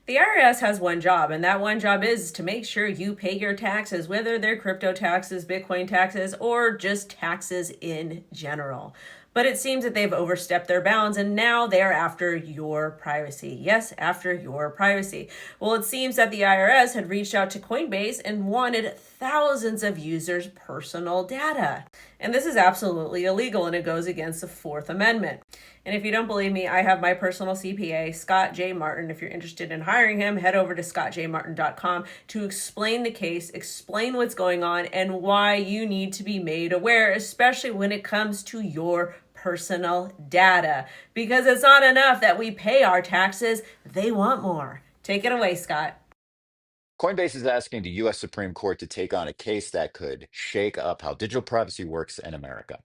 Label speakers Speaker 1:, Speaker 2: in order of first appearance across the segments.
Speaker 1: The IRS has one job, and that one job is to make sure you pay your taxes, whether they're crypto taxes, Bitcoin taxes, or just taxes in general. But it seems that they've overstepped their bounds and now they're after your privacy. Yes, after your privacy. Well, it seems that the IRS had reached out to Coinbase and wanted thousands of users' personal data. And this is absolutely illegal and it goes against the Fourth Amendment. And if you don't believe me, I have my personal CPA, Scott J. Martin. If you're interested in hiring him, head over to scottjmartin.com to explain the case, explain what's going on, and why you need to be made aware, especially when it comes to your personal data. Because it's not enough that we pay our taxes, they want more. Take it away, Scott.
Speaker 2: Coinbase is asking the U.S. Supreme Court to take on a case that could shake up how digital privacy works in America.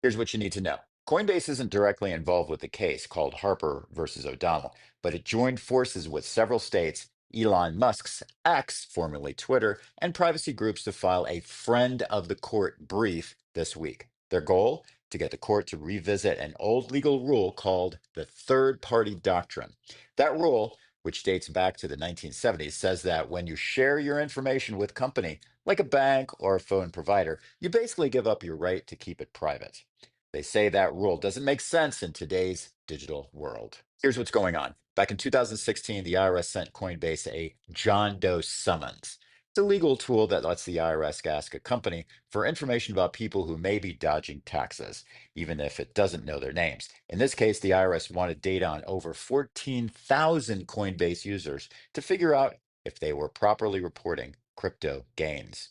Speaker 2: Here's what you need to know. Coinbase isn't directly involved with the case called Harper versus O'Donnell, but it joined forces with several states, Elon Musk's X, formerly Twitter, and privacy groups to file a friend of the court brief this week. Their goal? To get the court to revisit an old legal rule called the third party doctrine. That rule, which dates back to the 1970s, says that when you share your information with company, like a bank or a phone provider, you basically give up your right to keep it private. They say that rule doesn't make sense in today's digital world. Here's what's going on. Back in 2016, the IRS sent Coinbase a John Doe summons. It's a legal tool that lets the IRS ask a company for information about people who may be dodging taxes, even if it doesn't know their names. In this case, the IRS wanted data on over 14,000 Coinbase users to figure out if they were properly reporting crypto gains.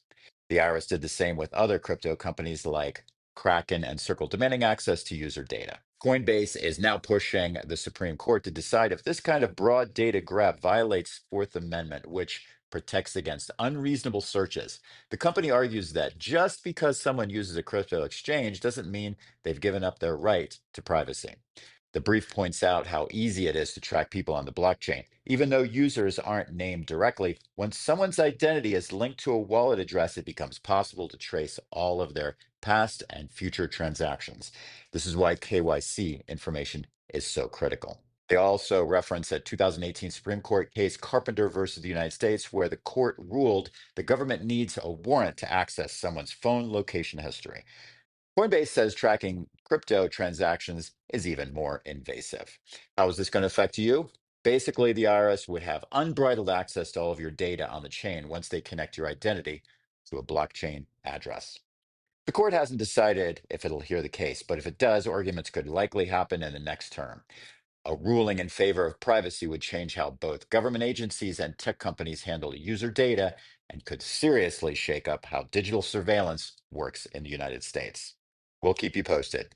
Speaker 2: The IRS did the same with other crypto companies like Kraken and Circle, demanding access to user data. Coinbase is now pushing the Supreme Court to decide if this kind of broad data grab violates Fourth Amendment, which protects against unreasonable searches. The company argues that just because someone uses a crypto exchange doesn't mean they've given up their right to privacy. The brief points out how easy it is to track people on the blockchain. Even though users aren't named directly, when someone's identity is linked to a wallet address, it becomes possible to trace all of their past and future transactions. This is why KYC information is so critical. They also reference a 2018 Supreme Court case, Carpenter versus the United States, where the court ruled the government needs a warrant to access someone's phone location history. Coinbase says tracking crypto transactions is even more invasive. How is this going to affect you? Basically, the IRS would have unbridled access to all of your data on the chain once they connect your identity to a blockchain address. The court hasn't decided if it'll hear the case, but if it does, arguments could likely happen in the next term. A ruling in favor of privacy would change how both government agencies and tech companies handle user data and could seriously shake up how digital surveillance works in the United States. We'll keep you posted.